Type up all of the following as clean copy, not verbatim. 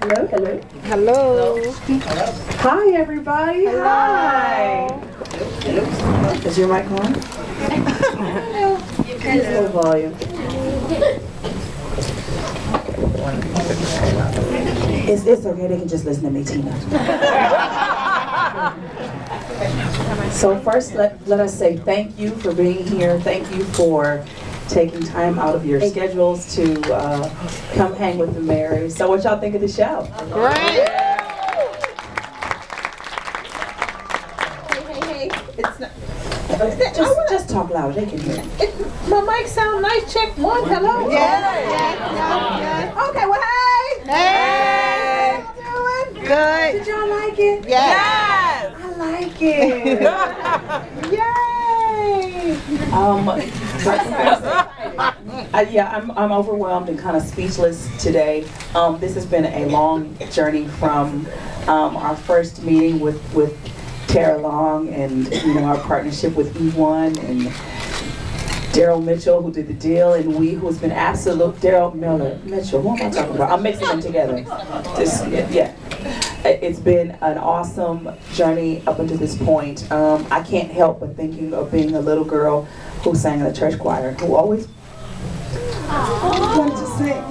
Hello, hello. Hello. Hi, everybody. Hello. Hi. Is your mic on? Just a little volume. It's okay. They can just listen to me, Tina. So first, let us say thank you for being here. Thank you for taking time out of your schedules to come hang with the Mary. So what y'all think of the show? Great. Hey, it's not. Just talk loud. They can hear. My mic sound nice. Check one. Hello. Yeah. Okay. Well, hey. Hey. How y'all doing? Good. Did y'all like it? Yes. I like it. Yay. Yeah, I'm overwhelmed and kind of speechless today. This has been a long journey from our first meeting with Tara Long and our partnership with E1 and Daryl Mitchell, who did the deal, and who's been absolute Daryl Mitchell. Who am I talking about? I'm mixing them together. Yeah. It's been an awesome journey up until this point. I can't help but thinking of being a little girl who sang in the church choir, who always wanted to sing.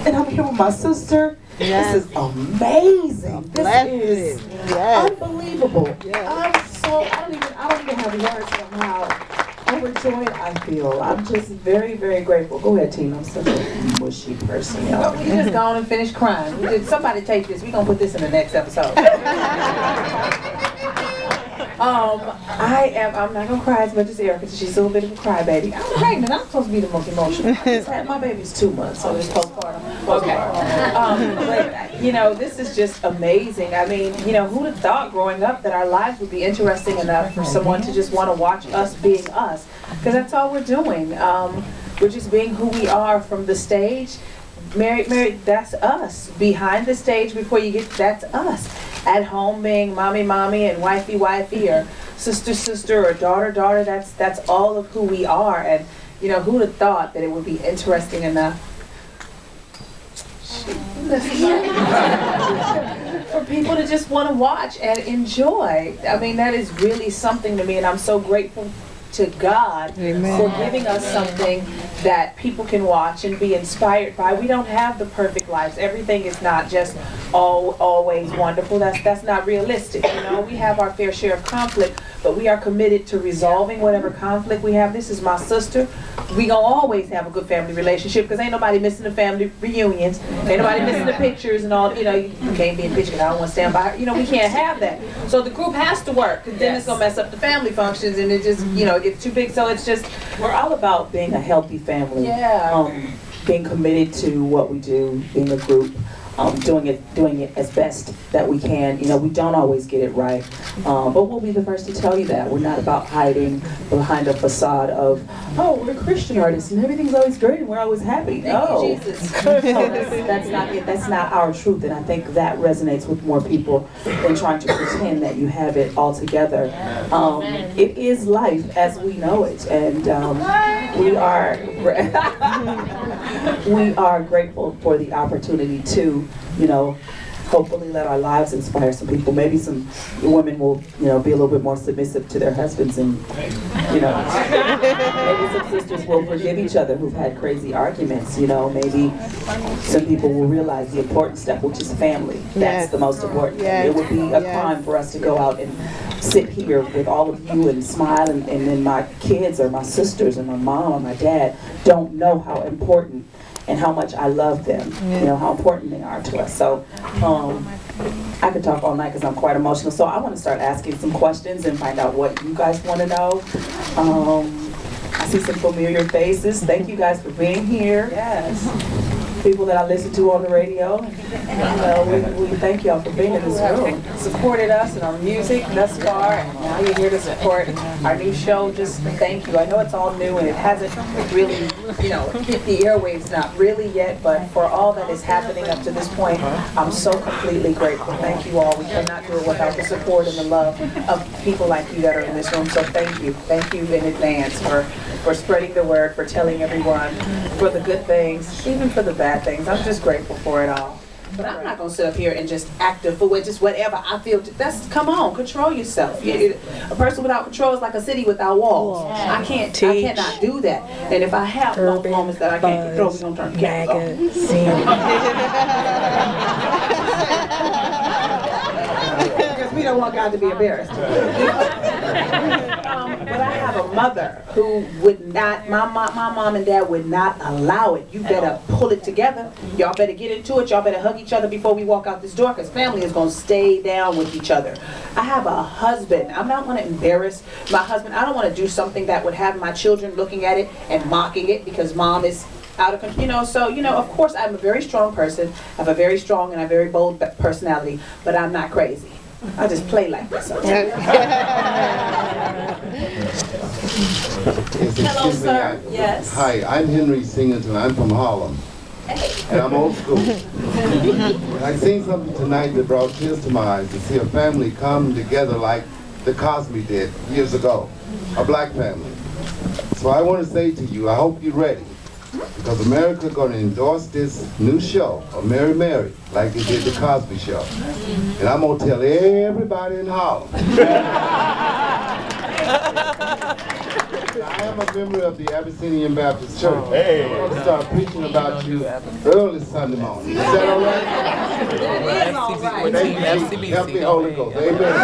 And I'm here with my sister. Yes. This is amazing. This is unbelievable. Yes. I don't even have words for how overjoyed I feel. I'm just very, very grateful. Go ahead, Tina. I'm such a mushy person, y'all. We just gone and finished crying. Somebody take this. We're going to put this in the next episode. I'm not gonna cry as much as Erica. She's a little bit of a crybaby. I'm pregnant. I'm supposed to be the most emotional. My baby's 2 months, so it's postpartum. Okay. But this is just amazing. I mean, who'd have thought growing up that our lives would be interesting enough for someone to just want to watch us being us? Because that's all we're doing. We're just being who we are from the stage. Married, that's us. Behind the stage, before you get, that's us. At home, being mommy, and wifey, or sister, or daughter, that's all of who we are. And who'd have thought that it would be interesting enough for people to just want to watch and enjoy. I mean, that is really something to me, and I'm so grateful to God for giving us something that people can watch and be inspired by. We don't have the perfect lives. Everything is not just always wonderful. That's not realistic. We have our fair share of conflict, but we are committed to resolving whatever conflict we have. This is my sister. We gonna always have a good family relationship because ain't nobody missing the family reunions. Ain't nobody missing the pictures and all. You can't be in pictures. I don't want to stand by her. We can't have that. So the group has to work because then it's gonna mess up the family functions and it just it gets too big. So it's just we're all about being a healthy family. Yeah. Being committed to what we do, being a group. Doing it as best that we can. We don't always get it right, but we'll be the first to tell you that. We're not about hiding behind a facade of, we're Christian artists and everything's always great and we're always happy. Thank you, Jesus. That's not it. That's not our truth, and I think that resonates with more people than trying to pretend that you have it all together. It is life as we know it, and we are grateful for the opportunity to hopefully let our lives inspire some people. Maybe some women will, be a little bit more submissive to their husbands, and maybe some sisters will forgive each other who've had crazy arguments. Maybe some people will realize the important step, which is family. That's the most important thing. It would be a crime for us to go out and sit here with all of you and smile, and then my kids or my sisters and my mom or my dad don't know how important and how much I love them, how important they are to us. So I could talk all night because I'm quite emotional. So I want to start asking some questions and find out what you guys want to know. I see some familiar faces. Thank you guys for being here. Yes. People that I listen to on the radio. We thank y'all for being in this room. Supported us and our music thus far, and now you're here to support our new show. Just thank you. I know it's all new and it hasn't really, hit the airwaves, not really yet, but for all that is happening up to this point, I'm so completely grateful. Thank you all. We could not do it without the support and the love of people like you that are in this room. So thank you. Thank you in advance for for spreading the word, for telling everyone, for the good things, even for the bad things. I'm just grateful for it all. But I'm not gonna sit up here and just act a fool, just whatever I feel. Come on, control yourself. A person without control is like a city without walls. I cannot do that. And if I have moments that I can't control, we're gonna turn the cameras off. Because we don't want God to be embarrassed. But I have a mother who would not, my mom and dad would not allow it. You better pull it together. Y'all better get into it. Y'all better hug each other before we walk out this door, because family is going to stay down with each other. I have a husband. I'm not going to embarrass my husband. I don't want to do something that would have my children looking at it and mocking it because mom is out of control. So, of course, I'm a very strong person. I have a very strong and a very bold personality, but I'm not crazy. I just play like this. Hello, sir. Yes. Hi, I'm Henry Singleton. I'm from Harlem. And I'm old school. I seen something tonight that brought tears to my eyes to see a family come together like the Cosby did years ago. A black family. So I want to say to you, I hope you're ready. Because America going to endorse this new show, of Mary Mary, like they did the Cosby Show. And I'm going to tell everybody in Harlem. I am a member of the Abyssinian Baptist Church. Hey. I'm going to start preaching about you early Sunday morning. Is that all right? That is all right. Thank you. Help me, Holy Ghost. Amen.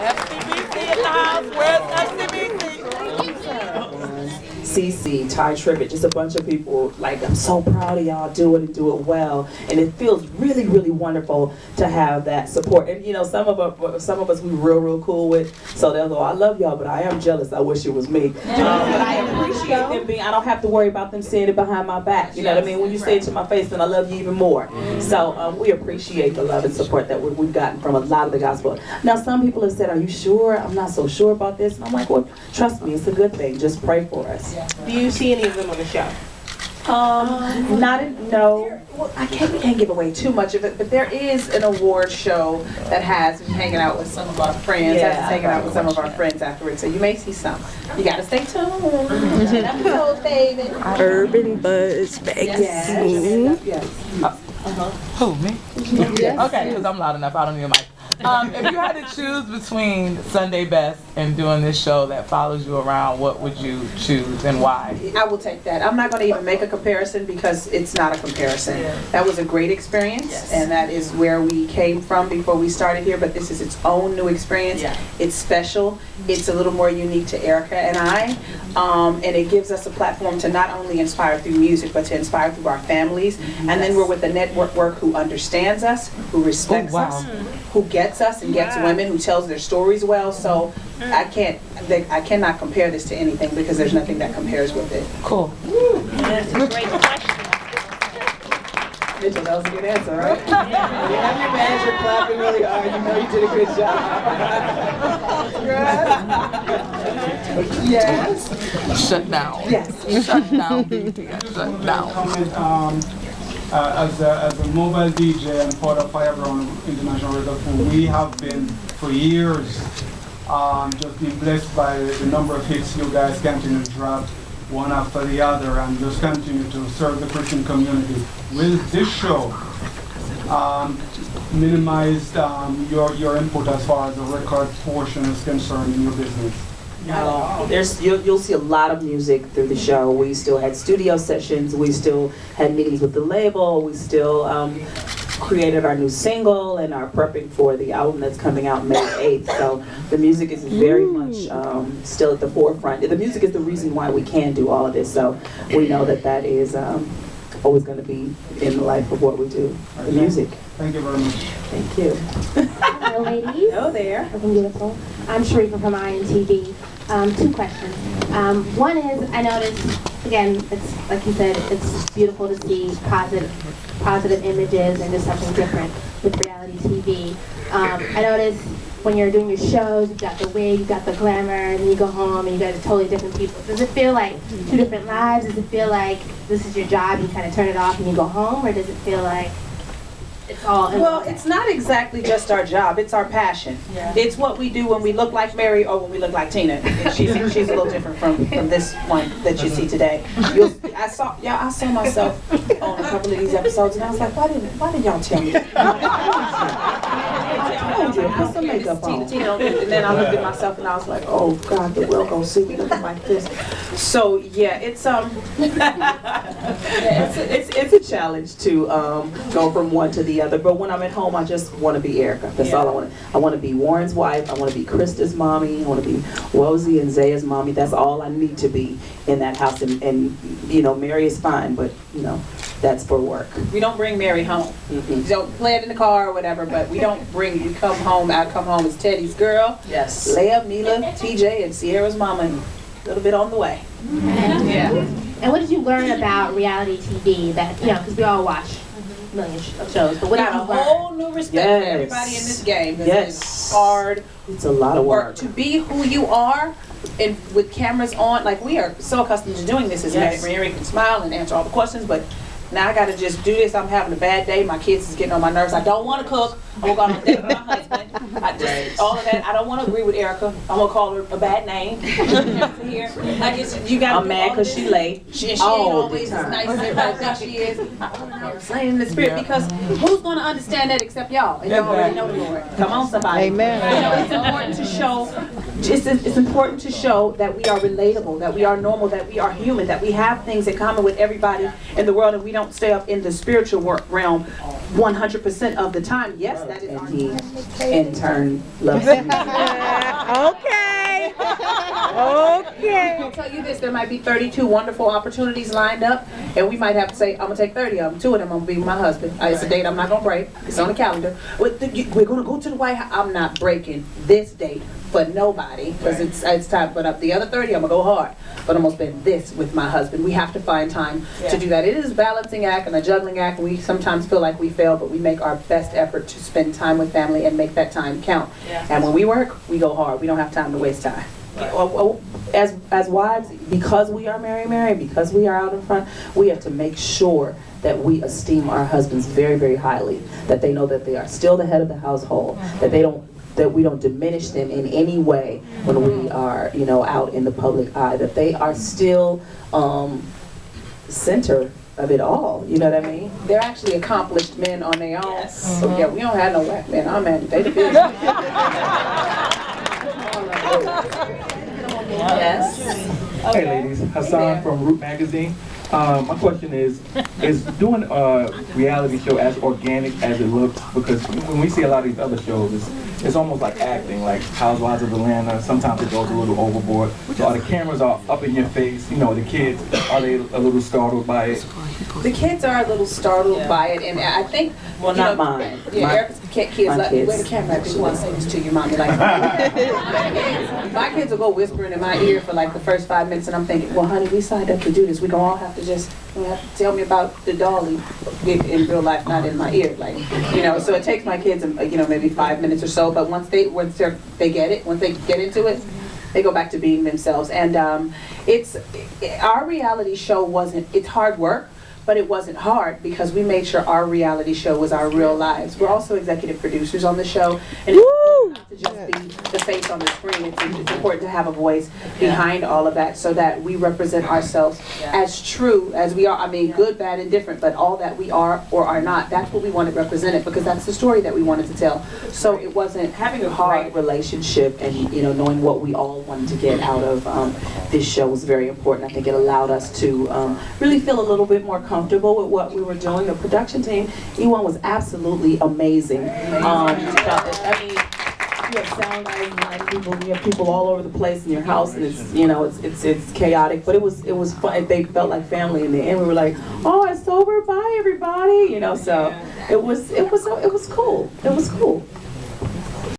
FCBC in the house. Where's FCBC? CC, Ty Tribbett, just a bunch of people. Like, I'm so proud of y'all. Do it and do it well. And it feels really, really wonderful to have that support. And some of us we real cool with. So they'll go, I love y'all, but I am jealous. I wish it was me. But I appreciate them being. I don't have to worry about them saying it behind my back. You know what I mean? When you say it to my face, then I love you even more. So we appreciate the love and support that we've gotten from a lot of the gospel. Now, some people have said, "Are you sure?" I'm not so sure about this. And I'm like, well, trust me, it's a good thing. Just pray for us. Do you see any of them on the show? No. Well, we can't give away too much of it, but there is an award show that has been hanging out with some of our friends. Hanging out with some of our friends afterwards, so you may see some. You gotta stay tuned. Episode, baby. Urban Buzz magazine. Yes. Who, me? Yes. Okay, because I'm loud enough. I don't need a mic. If you had to choose between Sunday Best and doing this show that follows you around, what would you choose and why? I will take that. I'm not going to even make a comparison because it's not a comparison. Yeah. That was a great experience, and that is where we came from before we started here, but this is its own new experience. Yeah. It's special. It's a little more unique to Erica and I, and it gives us a platform to not only inspire through music, but to inspire through our families. And then we're with a network who understands us, who respects us, who gets us and gets women, who tells their stories well. So I cannot compare this to anything because there's nothing that compares with it. Cool. That's a great question. Mitchell, that was a good answer, right? You have your manager clapping really hard. You know you did a good job. Yes. Shut down. Yes. Shut down, BT. Shut down. As a mobile DJ and part of Fireground International Radio Crew, we have been for years just been blessed by the number of hits you guys continue to drop one after the other and just continue to serve the Christian community. Will this show minimize your input as far as the record portion is concerned in your business? No, you'll see a lot of music through the show. We still had studio sessions. We still had meetings with the label. We still created our new single and are prepping for the album that's coming out May 8th. So the music is very much still at the forefront. The music is the reason why we can do all of this. So we know that is always going to be in the life of what we do, the music. Thank you very much. Thank you. Hello, ladies. Hello there. Looking beautiful. I'm Sharifa from INTV. 2 questions. One is, I noticed, again, it's like you said, it's beautiful to see positive images and just something different with reality TV. I noticed when you're doing your shows, you've got the wig, you've got the glamour, and then you go home and you guys are totally different people. Does it feel like 2 different lives? Does it feel like this is your job, you kind of turn it off and you go home? Or does it feel like It's all in Well, it's not exactly just our job, it's our passion. It's what we do when we look like Mary or when we look like Tina. And she's a little different from this one that you see today. I saw myself on a couple of these episodes and I was like, why did y'all tell me? I told you, put some makeup on. And then I looked at myself and I was like, oh God, the world gonna see me looking like this. So yeah, it's it's a challenge to go from one to the other. But when I'm at home, I just want to be Erica. That's all I want. I want to be Warren's wife. I want to be Krista's mommy. I want to be Wozie and Zaya's mommy. That's all I need to be in that house. And you know, Mary is fine, but you know, that's for work. We don't bring Mary home. We don't play it in the car or whatever, but we don't bring. We come home. I come home as Teddy's girl. Yes. Leia, Mila, TJ, and Sierra's mama. And a little bit on the way. Yeah. And what did you learn about reality TV that, you know, because we all watch millions of shows, but what did Got you a learn? whole new respect for everybody in this game. It's hard. It's a lot of work. To be who you are and with cameras on, like we are so accustomed to doing this as Mary can smile and answer all the questions, but now I gotta just do this. I'm having a bad day. My kids is getting on my nerves. I don't want to cook. I'm gonna go on a date with my husband. All of that. I don't want to agree with Erica. I'm gonna call her a bad name. I'm mad because she late. She ain't always as nice as everybody thinks she is. Slaying in the spirit, because who's gonna understand that except y'all? And y'all already know the Lord. Come on, somebody. Amen. You know, it's important to show. It's important to show that we are relatable, that we are normal, that we are human, that we have things in common with everybody in the world, and we don't stay up in the spiritual realm 100% of the time. Yes, that is our He in turn loves me. Okay. Okay. I'll tell you this, there might be 32 wonderful opportunities lined up, and we might have to say, I'm going to take 30 of them. 2 of them I'm going to be with my husband. It's a date I'm not going to break. It's on the calendar. We're going to go to the White House. I'm not breaking this date for nobody, because it's time. But the other 30, I'm going to go hard. But I'm going to spend this with my husband. We have to find time to do that. It is a balancing act and a juggling act. We sometimes feel like we fail, but we make our best effort to spend time with family and make that time count. And when we work, we go hard. We don't have time to waste time. As wives, because we are Mary, because we are out in front, we have to make sure that we esteem our husbands very, very highly. That they know that they are still the head of the household. That we don't diminish them in any way when we are, you know, out in the public eye. That they are still center of it all. You know what I mean? They're actually accomplished men on their own. Yes. So yeah, we don't have no whack men. Our men, they the business. Yes. Hey ladies, Hassan from Root Magazine. My question is doing a reality show as organic as it looks? Because when we see a lot of these other shows, it's almost like acting, like Housewives of Atlanta. Sometimes it goes a little overboard. So the cameras are up in your face. You know, the kids, are they a little startled by it? The kids are a little startled by it, and I think, well, not mine. Yeah, Erica's kids like, where the camera at? You want to say this to your mommy? Like, my kids will go whispering in my ear for like the first 5 minutes, and I'm thinking, well, honey, we signed up to do this. We gonna all have to just tell me about the dolly in real life, not in my ear, like, you know. So it takes my kids, you know, maybe 5 minutes or so. But once they get it, once they get into it, they go back to being themselves. And our reality show it's hard work, but it wasn't hard because we made sure our reality show was our real lives. We're also executive producers on the show, and it's not to just be the face on the screen. It's important to have a voice behind all of that, so that we represent ourselves as true as we are. I mean, good, bad, and different, but all that we are or are not. That's what we wanted represented, because that's the story that we wanted to tell. So it wasn't having a hard relationship, and you know, knowing what we all wanted to get out of this show was very important. I think it allowed us to really feel a little bit more comfortable with what we were doing. The production team, E1 was absolutely amazing. I mean, you have sound guys, people, you have people all over the place in your house, and it's, you know, it's chaotic, but it was fun. They felt like family in the end. We were like, oh, it's over, bye everybody, you know. So it was cool. It was cool.